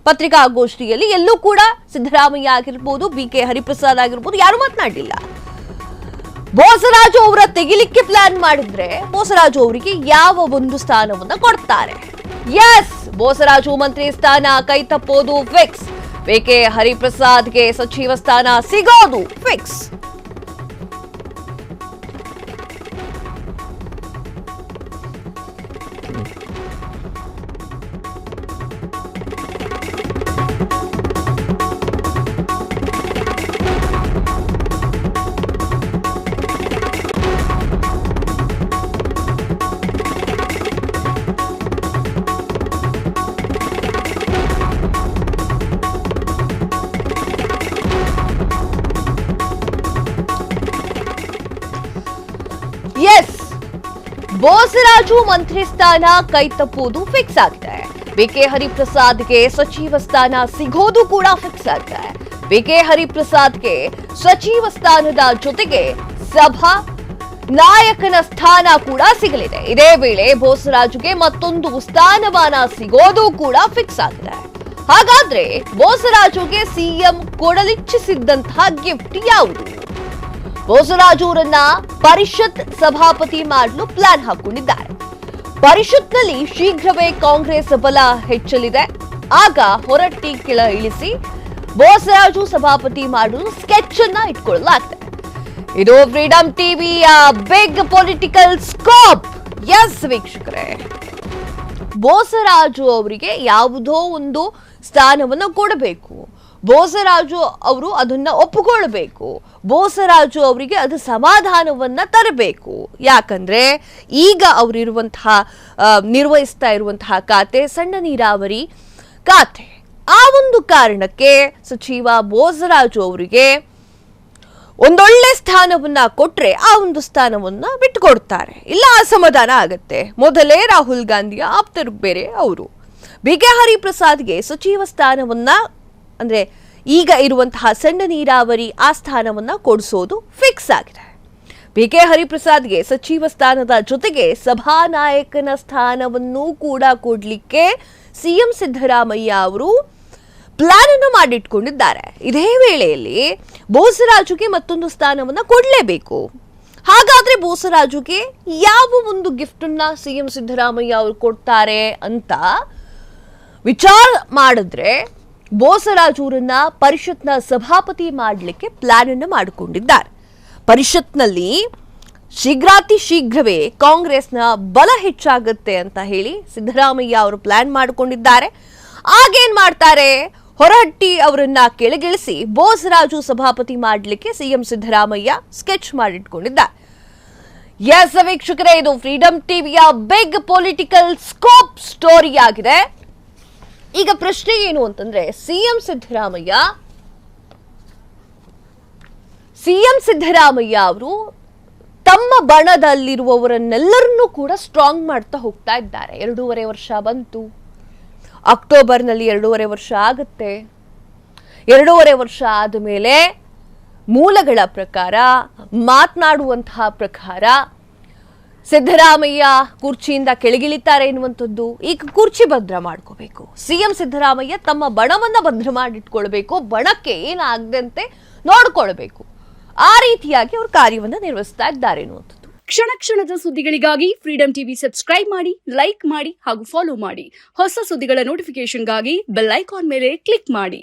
ಪತ್ರಿಕಾಗೋಷ್ಠಿಯಲ್ಲಿ ಎಲ್ಲೂ ಕೂಡ ಸಿದ್ದರಾಮಯ್ಯ ಆಗಿರ್ಬೋದು, ಬಿಕೆ ಹರಿಪ್ರಸಾದ್ ಆಗಿರ್ಬೋದು ಯಾರು ಮಾತನಾಡಲಿಲ್ಲ. ಬೋಸರಾಜು ಅವರ ತೆಗಿಲಿಕ್ಕೆ ಪ್ಲಾನ್ ಮಾಡಿದ್ರೆ ಬೋಸರಾಜು ಅವರಿಗೆ ಯಾವ ಒಂದು ಸ್ಥಾನವನ್ನ ಕೊಡ್ತಾರೆ? ಎಸ್, ಬೋಸರಾಜು ಮಂತ್ರಿ ಸ್ಥಾನ ಕೈ ತಪ್ಪೋದು ಫಿಕ್ಸ್. ಬಿಕೆ ಹರಿಪ್ರಸಾದ್ಗೆ ಸಚಿವ ಸ್ಥಾನ ಸಿಗೋದು ಫಿಕ್ಸ್. ಎಸ್, ಬೋಸರಾಜು ಮಂತ್ರಿ ಸ್ಥಾನ ಕೈ ತಪ್ಪುವುದು ಫಿಕ್ಸ್ ಆಗಿದೆ. ಬಿಕೆ ಹರಿಪ್ರಸಾದ್ಗೆ ಸಚಿವ ಸ್ಥಾನ ಸಿಗೋದು ಕೂಡ ಫಿಕ್ಸ್ ಆಗಿದೆ. ಬಿಕೆ ಹರಿಪ್ರಸಾದ್ಗೆ ಸಚಿವ ಸ್ಥಾನದ ಜೊತೆಗೆ ಸಭಾ ನಾಯಕನ ಸ್ಥಾನ ಕೂಡ ಸಿಗಲಿದೆ. ಇದೇ ವೇಳೆ ಬೋಸರಾಜುಗೆ ಮತ್ತೊಂದು ಸ್ಥಾನಮಾನ ಸಿಗೋದು ಕೂಡ ಫಿಕ್ಸ್ ಆಗಿದೆ. ಹಾಗಾದ್ರೆ ಬೋಸರಾಜುಗೆ ಸಿಎಂ ಕೊಡಲಿಚ್ಛಿಸಿದ್ದಂತಹ ಗಿಫ್ಟ್ ಯಾವುದು? ಬೋಸರಾಜು ಅವರನ್ನ ಪರಿಷತ್ ಸಭಾಪತಿ ಮಾಡಲು ಪ್ಲಾನ್ ಹಾಕೊಂಡಿದ್ದಾರೆ. ಪರಿಷತ್ನಲ್ಲಿ ಶೀಘ್ರವೇ ಕಾಂಗ್ರೆಸ್ ಬಲ ಹೆಚ್ಚಲಿದೆ. ಆಗ ಹೊರಟ್ಟಿ ಕೆಳ ಇಳಿಸಿ ಬೋಸರಾಜು ಸಭಾಪತಿ ಮಾಡಲು ಸ್ಕೆಚ್ ಅನ್ನ ಇಟ್ಕೊಳ್ಳಲಾಗಿದೆ. ಇದು ಫ್ರೀಡಂ ಟಿವಿಯ ಬಿಗ್ ಪೊಲಿಟಿಕಲ್ ಸ್ಕೋಪ್. ಎಸ್ ವೀಕ್ಷಕರೇ, ಬೋಸರಾಜು ಅವರಿಗೆ ಯಾವುದೋ ಒಂದು ಸ್ಥಾನವನ್ನು ಕೊಡಬೇಕು. ಬೋಸರಾಜು ಅವರು ಅದನ್ನ ಒಪ್ಪಿಕೊಳ್ಬೇಕು. ಬೋಸರಾಜು ಅವರಿಗೆ ಅದು ಸಮಾಧಾನವನ್ನ ತರಬೇಕು. ಯಾಕಂದ್ರೆ ಈಗ ಅವರಿರುವಂತಹ ನಿರ್ವಹಿಸ್ತಾ ಇರುವಂತಹ ಖಾತೆ ಸಣ್ಣ ನೀರಾವರಿ ಖಾತೆ. ಆ ಒಂದು ಕಾರಣಕ್ಕೆ ಸಚಿವ ಬೋಸರಾಜು ಅವರಿಗೆ ಒಂದೊಳ್ಳೆ ಸ್ಥಾನವನ್ನ ಕೊಟ್ರೆ ಆ ಒಂದು ಸ್ಥಾನವನ್ನ ಬಿಟ್ಟುಕೊಡ್ತಾರೆ, ಇಲ್ಲ ಅಸಮಾಧಾನ ಆಗತ್ತೆ. ಮೊದಲೇ ರಾಹುಲ್ ಗಾಂಧಿಯ ಆಪ್ತರು ಬೇರೆ ಅವರು. ಬಿಕೆ ಹರಿಪ್ರಸಾದ್ಗೆ ಸಚಿವ ಸ್ಥಾನವನ್ನ ಅಂದ್ರೆ ಈಗ ಇರುವಂತಹ ಸಣ್ಣ ನೀರಾವರಿ ಆ ಸ್ಥಾನವನ್ನ ಕೊಡಿಸೋದು ಫಿಕ್ಸ್ ಆಗಿದೆ. ಬಿಕೆ ಹರಿಪ್ರಸಾದ್ಗೆ ಸಚಿವ ಸ್ಥಾನದ ಜೊತೆಗೆ ಸಭಾನಾಯಕನ ಸ್ಥಾನವನ್ನು ಕೂಡ ಕೊಡ್ಲಿಕ್ಕೆ ಸಿಎಂ ಸಿದ್ದರಾಮಯ್ಯ ಅವರು ಪ್ಲಾನ್ ಅನ್ನು ಮಾಡಿಟ್ಕೊಂಡಿದ್ದಾರೆ. ಇದೇ ವೇಳೆಯಲ್ಲಿ ಬೋಸರಾಜುಗೆ ಮತ್ತೊಂದು ಸ್ಥಾನವನ್ನ ಕೊಡಲೇಬೇಕು. ಹಾಗಾದ್ರೆ ಬೋಸರಾಜುಗೆ ಯಾವ ಒಂದು ಗಿಫ್ಟ್ ಅನ್ನ ಸಿಎಂ ಸಿದ್ದರಾಮಯ್ಯ ಅವರು ಕೊಡ್ತಾರೆ ಅಂತ ವಿಚಾರ ಮಾಡಿದ್ರೆ ಬೋಸರಾಜು ಅವರನ್ನ ಪರಿಷತ್ನ ಸಭಾಪತಿ ಮಾಡಲಿಕ್ಕೆ ಪ್ಲಾನ್ ಅನ್ನು ಮಾಡಿಕೊಂಡಿದ್ದಾರೆ. ಪರಿಷತ್ನಲ್ಲಿ ಶೀಘ್ರಾತಿ ಶೀಘ್ರವೇ ಕಾಂಗ್ರೆಸ್ನ ಬಲ ಹೆಚ್ಚಾಗುತ್ತೆ ಅಂತ ಹೇಳಿ ಸಿದ್ದರಾಮಯ್ಯ ಅವರು ಪ್ಲಾನ್ ಮಾಡಿಕೊಂಡಿದ್ದಾರೆ. ಆಗೇನ್ ಮಾಡ್ತಾರೆ? ಹೊರಹಟ್ಟಿ ಅವರನ್ನ ಕೆಳಗಿಳಿಸಿ ಬೋಸರಾಜು ಸಭಾಪತಿ ಮಾಡಲಿಕ್ಕೆ ಸಿಎಂ ಸಿದ್ದರಾಮಯ್ಯ ಸ್ಕೆಚ್ ಮಾಡಿಟ್ಕೊಂಡಿದ್ದಾರೆ. ಎಸ್ ವೀಕ್ಷಕರೇ, ಇದು ಫ್ರೀಡಂ ಟಿವಿಯ ಬಿಗ್ ಪೊಲಿಟಿಕಲ್ ಸ್ಕೋಪ್ ಸ್ಟೋರಿ ಆಗಿದೆ. ಈಗ ಪ್ರಶ್ನೆ ಏನು ಅಂತಂದ್ರೆ, ಸಿಎಂ ಸಿದ್ದರಾಮಯ್ಯ ಅವರು ತಮ್ಮ ಬಣದಲ್ಲಿರುವವರನ್ನೆಲ್ಲರನ್ನೂ ಕೂಡ ಸ್ಟ್ರಾಂಗ್ ಮಾಡ್ತಾ ಹೋಗ್ತಾ ಇದ್ದಾರೆ. 2.5 ವರ್ಷ ಬಂತು, ಅಕ್ಟೋಬರ್ನಲ್ಲಿ 2.5 ವರ್ಷ ಆಗುತ್ತೆ. 2.5 ವರ್ಷ ಆದ ಮೇಲೆ ಮೂಲಗಳ ಪ್ರಕಾರ, ಮಾತನಾಡುವಂತಹ ಪ್ರಕಾರ ಸಿದ್ದರಾಮಯ್ಯ ಕುರ್ಚಿಯಿಂದ ಕೆಳಗಿಳಿತಾರೆ ಎನ್ನುವಂಥದ್ದು. ಈಗ ಕುರ್ಚಿ ಭದ್ರ ಮಾಡ್ಕೋಬೇಕು. ಸಿಎಂ ಸಿದ್ದರಾಮಯ್ಯ ತಮ್ಮ ಬಣವನ್ನ ಭದ್ರ ಮಾಡಿಟ್ಕೊಳ್ಬೇಕು, ಬಣಕ್ಕೆ ಏನಾಗದಂತೆ ನೋಡ್ಕೊಳ್ಬೇಕು. ಆ ರೀತಿಯಾಗಿ ಅವರು ಕಾರ್ಯವನ್ನ ನಿರ್ವಹಿಸ್ತಾ ಇದ್ದಾರೆ ಎನ್ನುವಂಥದ್ದು. ಕ್ಷಣ ಕ್ಷಣದ ಸುದ್ದಿಗಳಿಗಾಗಿ ಫ್ರೀಡಂ ಟಿವಿ ಸಬ್ಸ್ಕ್ರೈಬ್ ಮಾಡಿ, ಲೈಕ್ ಮಾಡಿ ಹಾಗೂ ಫಾಲೋ ಮಾಡಿ. ಹೊಸ ಸುದ್ದಿಗಳ ನೋಟಿಫಿಕೇಶನ್ಗಾಗಿ ಬೆಲ್ ಐಕಾನ್ ಮೇಲೆ ಕ್ಲಿಕ್ ಮಾಡಿ.